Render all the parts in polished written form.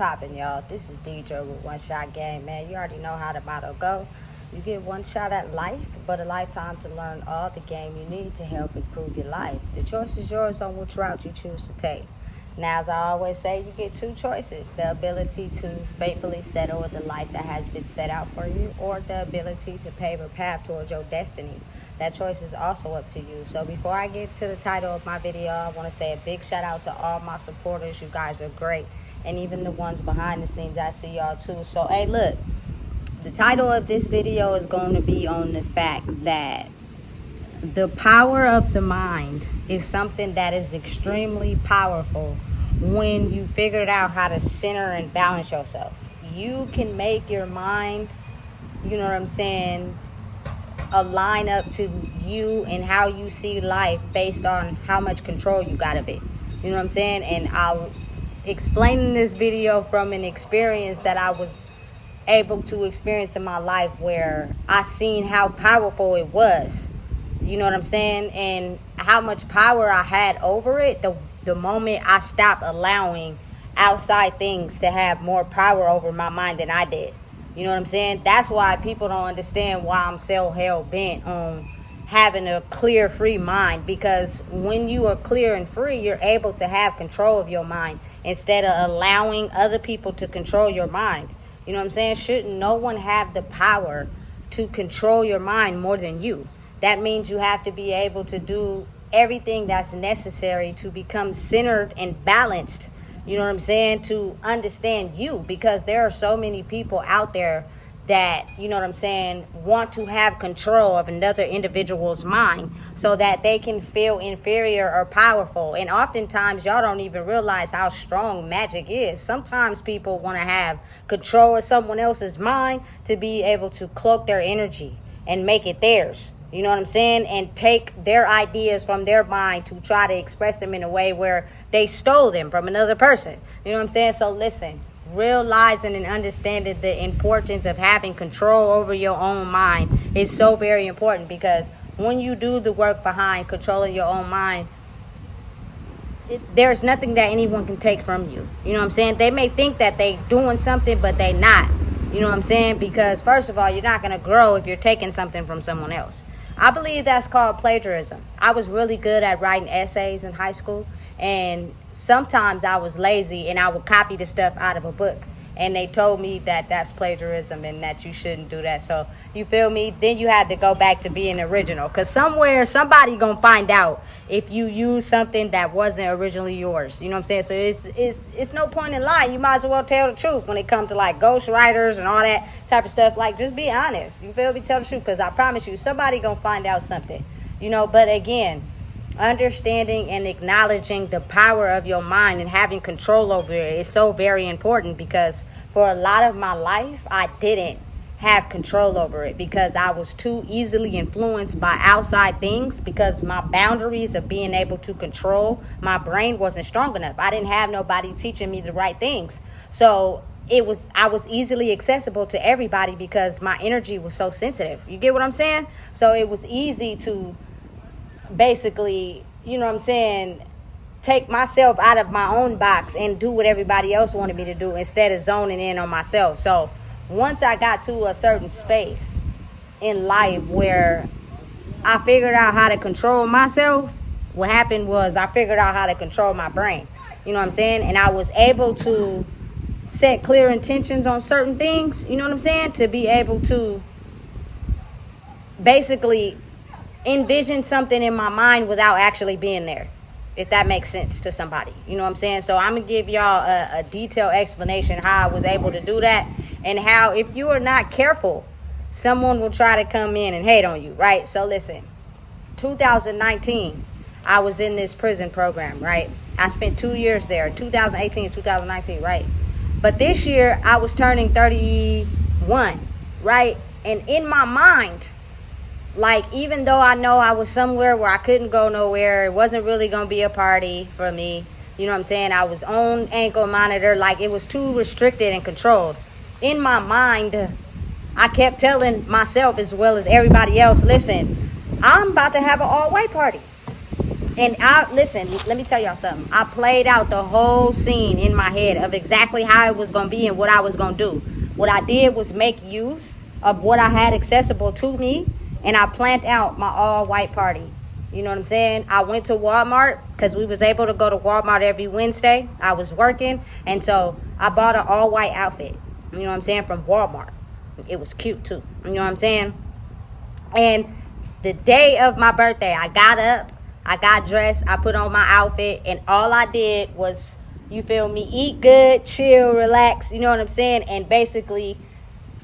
Poppin', y'all. This is DJ with One Shot Game, man. You already know how the motto go. You get one shot at life, but a lifetime to learn all the game you need to help improve your life. The choice is yours on which route you choose to take. Now, as I always say, you get two choices: the ability to faithfully settle with the life that has been set out for you, or the ability to pave a path towards your destiny. That choice is also up to you. So before I get to the title of my video, I want to say a big shout out to all my supporters. You guys are great. And even the ones behind the scenes, I see y'all too. So, hey, look, the title of this video is going to be on the fact that the power of the mind is something that is extremely powerful when you figured out how to center and balance yourself. You can make your mind, you know what I'm saying, align up to you and how you see life based on how much control you got of it. You know what I'm saying? And I'll explaining this video from an experience that I was able to experience in my life where I seen how powerful it was. You know what I'm saying? And how much power I had over it the moment I stopped allowing outside things to have more power over my mind than I did. You know what I'm saying? That's why people don't understand why I'm so hell bent on having a clear, free mind, because when you are clear and free, you're able to have control of your mind instead of allowing other people to control your mind. You know what I'm saying? Shouldn't no one have the power to control your mind more than you? That means you have to be able to do everything that's necessary to become centered and balanced. You know what I'm saying? To understand you, because there are so many people out there that, you know what I'm saying, want to have control of another individual's mind so that they can feel inferior or powerful. And oftentimes y'all don't even realize how strong magic is. Sometimes people want to have control of someone else's mind to be able to cloak their energy and make it theirs. You know what I'm saying? And take their ideas from their mind to try to express them in a way where they stole them from another person. You know what I'm saying? So listen, realizing and understanding the importance of having control over your own mind is so very important, because when you do the work behind controlling your own mind, there's nothing that anyone can take from you. You know what I'm saying? They may think that they doing something, but they not. You know what I'm saying? Because first of all, you're not going to grow if you're taking something from someone else. I believe that's called plagiarism. I was really good at writing essays in high school, and sometimes I was lazy and I would copy the stuff out of a book. And they told me that that's plagiarism and that you shouldn't do that. So, you feel me? Then you had to go back to being original. Because somewhere, somebody going to find out if you use something that wasn't originally yours. You know what I'm saying? So, it's no point in lying. You might as well tell the truth when it comes to, like, ghostwriters and all that type of stuff. Like, just be honest. You feel me? Tell the truth. Because I promise you, somebody going to find out something. You know, but again, understanding and acknowledging the power of your mind and having control over it is so very important, because for a lot of my life I didn't have control over it because I was too easily influenced by outside things, because my boundaries of being able to control my brain wasn't strong enough. I didn't have nobody teaching me the right things. So I was easily accessible to everybody because my energy was so sensitive. You get what I'm saying? So it was easy to basically, you know what I'm saying, take myself out of my own box and do what everybody else wanted me to do instead of zoning in on myself. So once I got to a certain space in life where I figured out how to control myself, what happened was I figured out how to control my brain. You know what I'm saying? And I was able to set clear intentions on certain things, you know what I'm saying, to be able to basically envision something in my mind without actually being there, if that makes sense to somebody. You know what I'm saying? So I'm gonna give y'all a detailed explanation how I was able to do that, and how if you are not careful, someone will try to come in and hate on you, right? So listen, 2019 I was in this prison program, right? I spent 2 years there, 2018 and 2019, right? But this year I was turning 31, right? And in my mind, like, even though I know I was somewhere where I couldn't go nowhere, it wasn't really going to be a party for me. You know what I'm saying? I was on ankle monitor, like it was too restricted and controlled. In my mind, I kept telling myself as well as everybody else, listen, I'm about to have an all-white party. And listen, let me tell y'all something. I played out the whole scene in my head of exactly how it was going to be and what I was going to do. What I did was make use of what I had accessible to me, and I planned out my all-white party. You know what I'm saying? I went to Walmart because we was able to go to Walmart every Wednesday. I was working, and so I bought an all-white outfit. You know what I'm saying? From Walmart. It was cute, too. You know what I'm saying? And the day of my birthday, I got up, I got dressed, I put on my outfit, and all I did was, you feel me, eat good, chill, relax, you know what I'm saying? And basically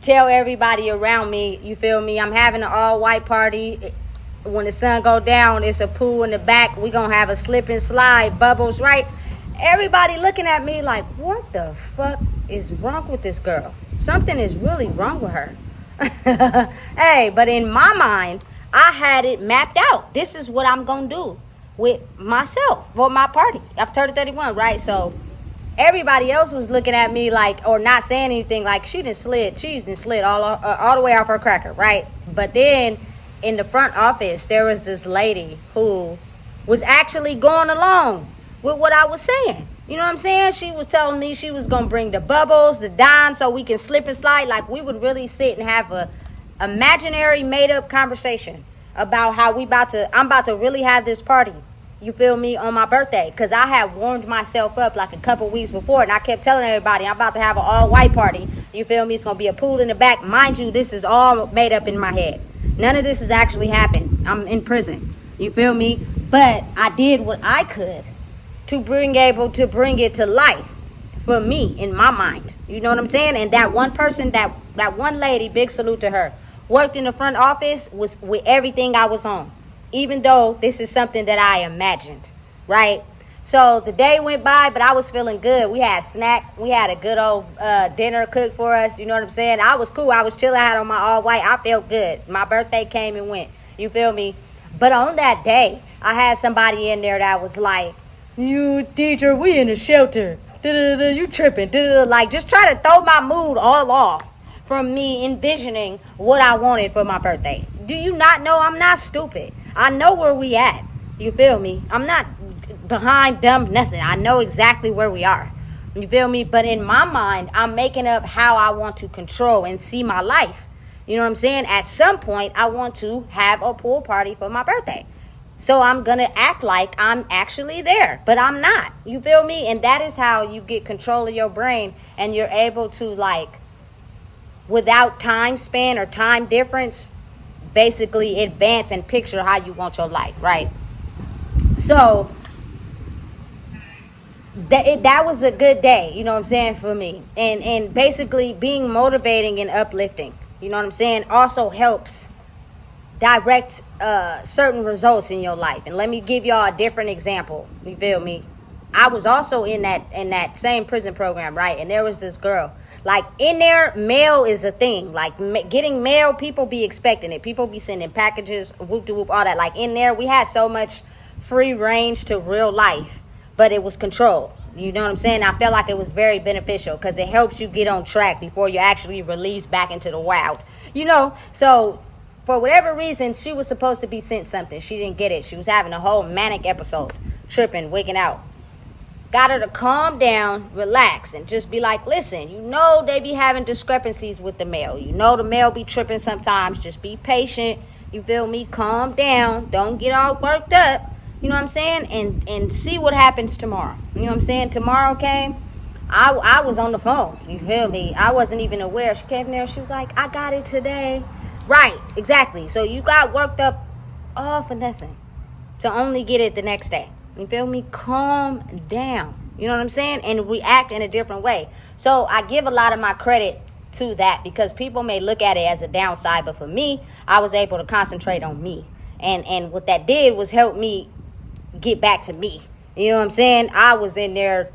tell everybody around me, you feel me, I'm having an all-white party. When the sun go down, it's a pool in the back. We gonna have a slip and slide, bubbles, right? Everybody looking at me like, what the fuck is wrong with this girl? Something is really wrong with her. Hey, but in my mind, I had it mapped out. This is what I'm gonna do with myself for my party. I'm 31, right? So everybody else was looking at me like, or not saying anything, like cheese done slid all the way off her cracker, right? But then in the front office, there was this lady who was actually going along with what I was saying. You know what I'm saying? She was telling me she was gonna bring the bubbles, the Don, so we can slip and slide. Like we would really sit and have a imaginary made up conversation about how I'm about to really have this party. You feel me, on my birthday, because I had warmed myself up like a couple weeks before, and I kept telling everybody I'm about to have an all-white party. You feel me? It's gonna be a pool in the back. Mind you, this is all made up in my head. None of this has actually happened. I'm in prison. You feel me? But I did what I could to bring it to life for me in my mind. You know what I'm saying? And that one person, that one lady, big salute to her, worked in the front office was with everything I was on. Even though this is something that I imagined, right? So the day went by, but I was feeling good. We had snack. We had a good old dinner cooked for us. You know what I'm saying? I was cool. I was chilling. I had on my all white. I felt good. My birthday came and went. You feel me? But on that day, I had somebody in there that was like, you teacher, we in a shelter. Da-da-da, you tripping. Da-da-da. Like just try to throw my mood all off from me envisioning what I wanted for my birthday. Do you not know I'm not stupid? I know where we at. You feel me? I'm not behind dumb nothing. I know exactly where we are. You feel me? But in my mind, I'm making up how I want to control and see my life. You know what I'm saying? At some point, I want to have a pool party for my birthday. So I'm going to act like I'm actually there, but I'm not. You feel me? And that is how you get control of your brain, and you're able to, like, without time span or time difference, basically advance and picture how you want your life, right? So that was a good day, you know what I'm saying, for me. And basically being motivating and uplifting, you know what I'm saying, also helps direct certain results in your life. And let me give y'all a different example. You feel me? I was also in that same prison program, right? And there was this girl. Like, in there, mail is a thing. Like, getting mail, people be expecting it. People be sending packages, whoop-de-whoop, all that. Like, in there, we had so much free range to real life, but it was controlled. You know what I'm saying? I felt like it was very beneficial because it helps you get on track before you actually release back into the wild. You know? So, for whatever reason, she was supposed to be sent something. She didn't get it. She was having a whole manic episode, tripping, waking out. Got her to calm down, relax, and just be like, listen, you know they be having discrepancies with the mail. You know the mail be tripping sometimes. Just be patient. You feel me? Calm down. Don't get all worked up. You know what I'm saying? And see what happens tomorrow. You know what I'm saying? Tomorrow came. I was on the phone. You feel me? I wasn't even aware. She came there. She was like, I got it today. Right. Exactly. So you got worked up all for nothing to only get it the next day. You feel me? Calm down. You know what I'm saying? And react in a different way. So I give a lot of my credit to that because people may look at it as a downside. But for me, I was able to concentrate on me. And what that did was help me get back to me. You know what I'm saying? I was in there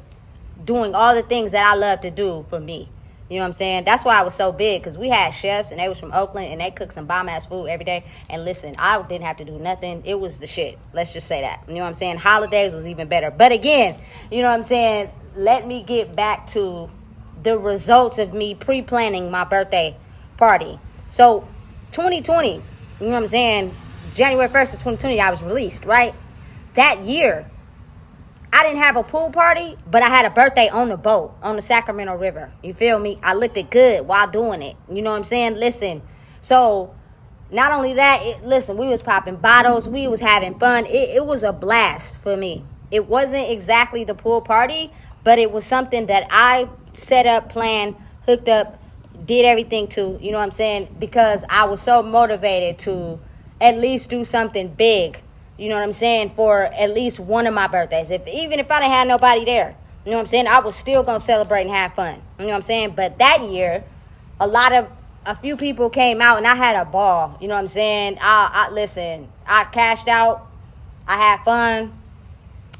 doing all the things that I love to do for me. You know what I'm saying? That's why I was so big, because we had chefs and they was from Oakland and they cooked some bomb ass food every day. And listen, I didn't have to do nothing. It was the shit. Let's just say that. You know what I'm saying? Holidays was even better. But again, you know what I'm saying? Let me get back to the results of me pre-planning my birthday party. So 2020, you know what I'm saying? January 1st of 2020, I was released, right? that year, I didn't have a pool party, but I had a birthday on the boat, on the Sacramento River. You feel me? I looked it good while doing it. You know what I'm saying? Listen, so not only that, listen, we was popping bottles. We was having fun. It was a blast for me. It wasn't exactly the pool party, but it was something that I set up, planned, hooked up, did everything to, you know what I'm saying? Because I was so motivated to at least do something big, you know what I'm saying, for at least one of my birthdays. Even if I didn't have nobody there, you know what I'm saying, I was still going to celebrate and have fun. You know what I'm saying? But that year, a few people came out and I had a ball. You know what I'm saying? Listen, I cashed out. I had fun.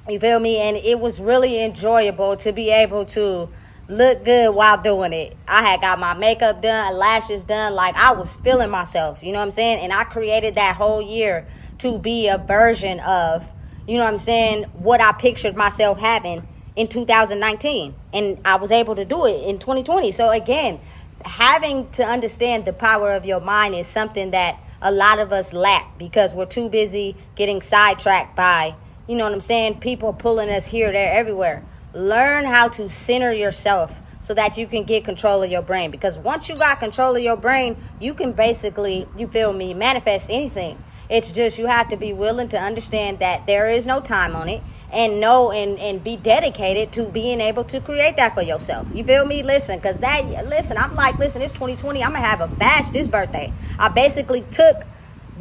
You feel me? And it was really enjoyable to be able to look good while doing it. I had got my makeup done, lashes done, like I was feeling myself, you know what I'm saying? And I created that whole year to be a version of, you know what I'm saying, what I pictured myself having in 2019. And I was able to do it in 2020. So again, having to understand the power of your mind is something that a lot of us lack because we're too busy getting sidetracked by, you know what I'm saying, people pulling us here, there, everywhere. Learn how to center yourself so that you can get control of your brain. Because once you got control of your brain, you can basically, you feel me, manifest anything. It's just you have to be willing to understand that there is no time on it and know and be dedicated to being able to create that for yourself. You feel me? Listen, because I'm like, listen, it's 2020. I'm going to have a bash this birthday. I basically took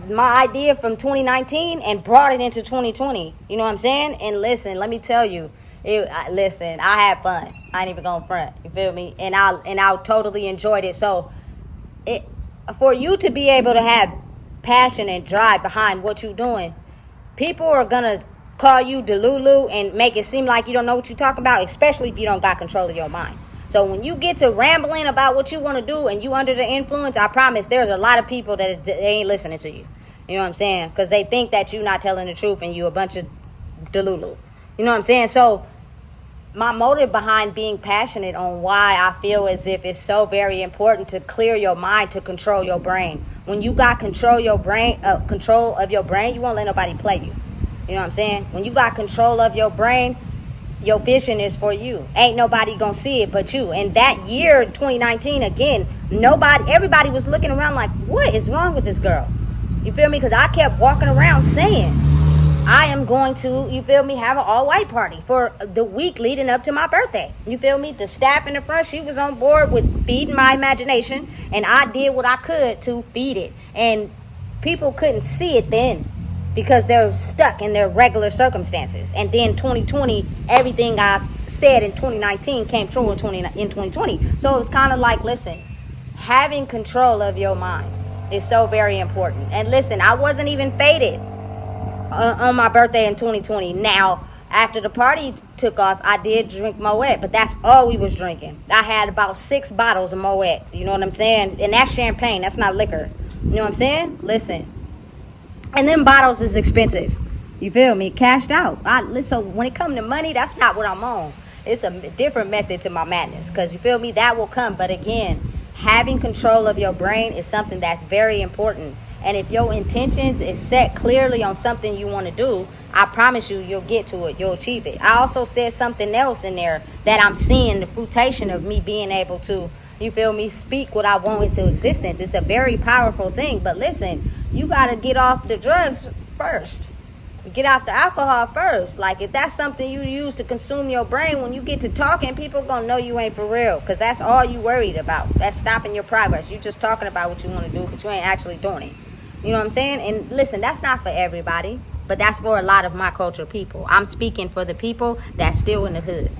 my idea from 2019 and brought it into 2020. You know what I'm saying? And listen, let me tell you, I had fun. I ain't even going front. You feel me? And I totally enjoyed it. So for you to be able to have passion and drive behind what you're doing, people are gonna call you Delulu and make it seem like you don't know what you're talking about, especially if you don't got control of your mind. So when you get to rambling about what you want to do and you under the influence, I promise there's a lot of people that they ain't listening to you. You know what I'm saying? Because they think that you're not telling the truth and you a bunch of Delulu. You know what I'm saying? So my motive behind being passionate on why I feel as if it's so very important to clear your mind, to control your brain. When you got control of your brain, you won't let nobody play you. You know what I'm saying? When you got control of your brain, your vision is for you. Ain't nobody gonna see it but you. And that year, 2019, again, everybody was looking around like, what is wrong with this girl? You feel me? Because I kept walking around saying, I am going to, you feel me, have an all-white party for the week leading up to my birthday. You feel me? The staff in the front, she was on board with feeding my imagination, and I did what I could to feed it. And people couldn't see it then because they're stuck in their regular circumstances. And then 2020, everything I said in 2019 came true in 2020. So it was kind of like, listen, having control of your mind is so very important. And listen, I wasn't even faded on my birthday in 2020. Now, after the party took off, I did drink Moet, but that's all we was drinking. I had about 6 bottles of Moet, you know what I'm saying? And that's champagne, that's not liquor. You know what I'm saying? Listen. And them bottles is expensive. You feel me? Cashed out. So when it comes to money, that's not what I'm on. It's a different method to my madness. Because you feel me? That will come. But again, having control of your brain is something that's very important. And if your intentions is set clearly on something you want to do, I promise you, you'll get to it. You'll achieve it. I also said something else in there that I'm seeing the fruitation of me being able to, you feel me, speak what I want into existence. It's a very powerful thing. But listen, you got to get off the drugs first. Get off the alcohol first. Like, if that's something you use to consume your brain, when you get to talking, people going to know you ain't for real. Because that's all you worried about. That's stopping your progress. You just talking about what you want to do, but you ain't actually doing it. You know what I'm saying? And listen, that's not for everybody, but that's for a lot of my culture people. I'm speaking for the people that's still in the hood.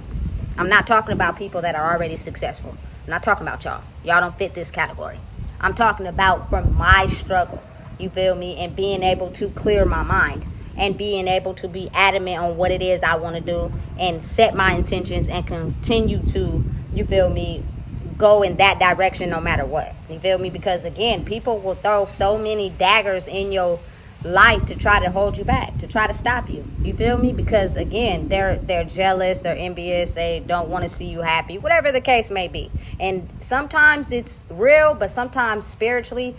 I'm not talking about people that are already successful. I'm not talking about y'all. Y'all don't fit this category. I'm talking about from my struggle, you feel me, and being able to clear my mind and being able to be adamant on what it is I want to do and set my intentions and continue to, you feel me, go in that direction no matter what. You feel me? Because again, people will throw so many daggers in your life to try to hold you back, to try to stop you. You feel me? Because again, they're jealous, they're envious, they don't want to see you happy, whatever the case may be. And sometimes it's real, but sometimes spiritually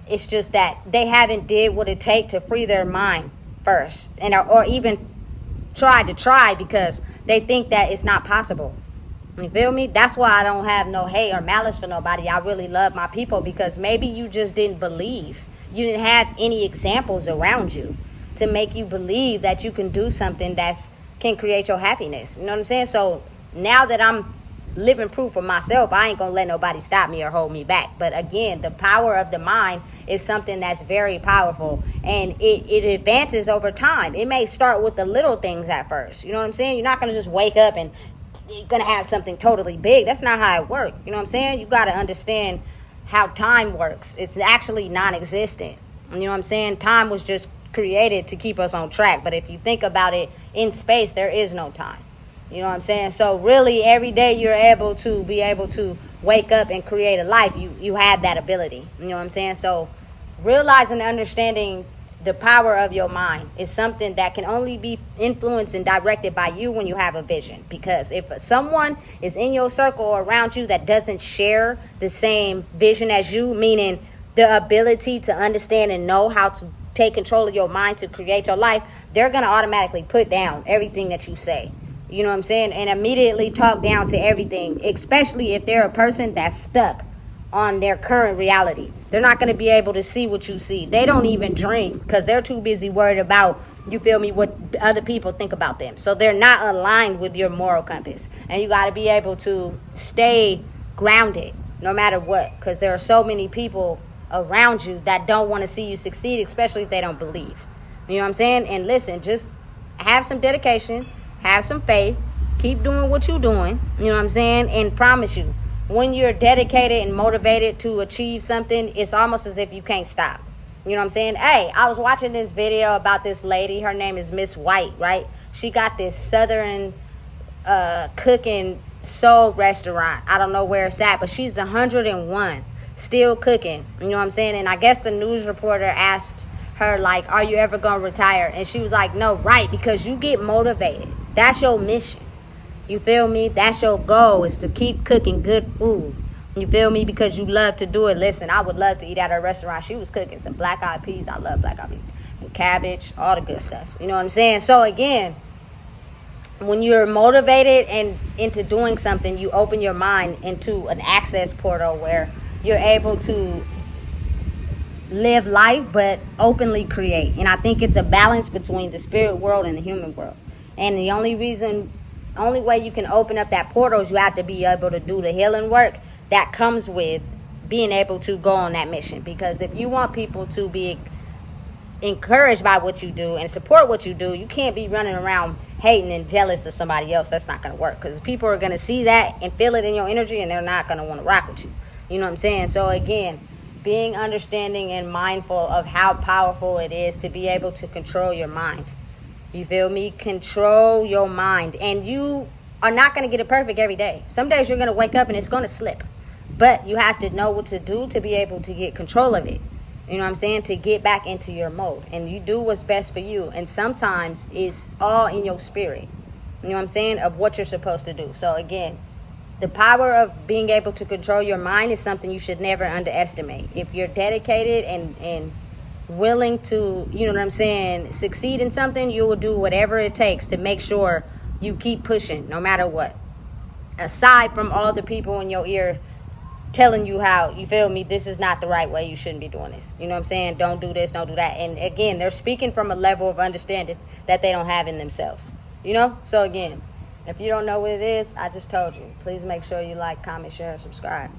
it's just that they haven't did what it takes to free their mind first, and or even try because they think that it's not possible. You feel me? That's why I don't have no hate or malice for nobody. I really love my people because maybe you just didn't believe. You didn't have any examples around you to make you believe that you can do something that's can create your happiness. You know what I'm saying? So now that I'm living proof for myself, I ain't gonna let nobody stop me or hold me back. But again, the power of the mind is something that's very powerful, and it advances over time. It may start with the little things at first. You know what I'm saying? You're not gonna just wake up and you're gonna have something totally big. That's not how it works. You know what I'm saying? You gotta understand how time works. It's actually non-existent. You know what I'm saying? Time was just created to keep us on track. But if you think about it, in space, there is no time. You know what I'm saying? So really, every day you're able to wake up and create a life. You have that ability. You know what I'm saying? So realizing and understanding the power of your mind is something that can only be influenced and directed by you when you have a vision. Because if someone is in your circle or around you that doesn't share the same vision as you, meaning the ability to understand and know how to take control of your mind to create your life, they're going to automatically put down everything that you say. You know what I'm saying? And immediately talk down to everything, especially if they're a person that's stuck on their current reality. They're not going to be able to see what you see. They don't even dream because they're too busy worried about, you feel me, what other people think about them. So they're not aligned with your moral compass. And you got to be able to stay grounded no matter what, because there are so many people around you that don't want to see you succeed, especially if they don't believe. You know what I'm saying? And listen, just have some dedication, have some faith, keep doing what you're doing, you know what I'm saying? And promise you, when you're dedicated and motivated to achieve something, it's almost as if you can't stop. You know what I'm saying? Hey, I was watching this video about this lady. Her name is Miss White, right? She got this southern cooking soul restaurant. I don't know where it's at, but she's 101, still cooking. You know what I'm saying? And I guess the news reporter asked her, like, are you ever going to retire? And she was like, no, right, because you get motivated. That's your mission. You feel me? That's your goal, is to keep cooking good food. You feel me? Because you love to do it. Listen, I would love to eat at her restaurant. She was cooking some black eyed peas. I love black eyed peas. And cabbage, all the good stuff. You know what I'm saying? So again, when you're motivated and into doing something, you open your mind into an access portal where you're able to live life but openly create. And I think it's a balance between the spirit world and the human world. And the only way you can open up that portal is you have to be able to do the healing work that comes with being able to go on that mission. Because if you want people to be encouraged by what you do and support what you do, you can't be running around hating and jealous of somebody else. That's not going to work, because people are going to see that and feel it in your energy, and they're not going to want to rock with you. You know what I'm saying? So again, being understanding and mindful of how powerful it is to be able to control your mind. You feel me? Control your mind. And you are not going to get it perfect every day. Some days you're going to wake up and it's going to slip. But you have to know what to do to be able to get control of it. You know what I'm saying? To get back into your mode. And you do what's best for you. And sometimes it's all in your spirit. You know what I'm saying? Of what you're supposed to do. So again, the power of being able to control your mind is something you should never underestimate. If you're dedicated and willing to, you know what I'm saying, succeed in something, you will do whatever it takes to make sure you keep pushing no matter what. Aside from all the people in your ear telling you how, you feel me, this is not the right way, you shouldn't be doing this. You know what I'm saying? Don't do this, don't do that. And again, they're speaking from a level of understanding that they don't have in themselves. You know? So again, if you don't know what it is, I just told you. Please make sure you like, comment, share, and subscribe.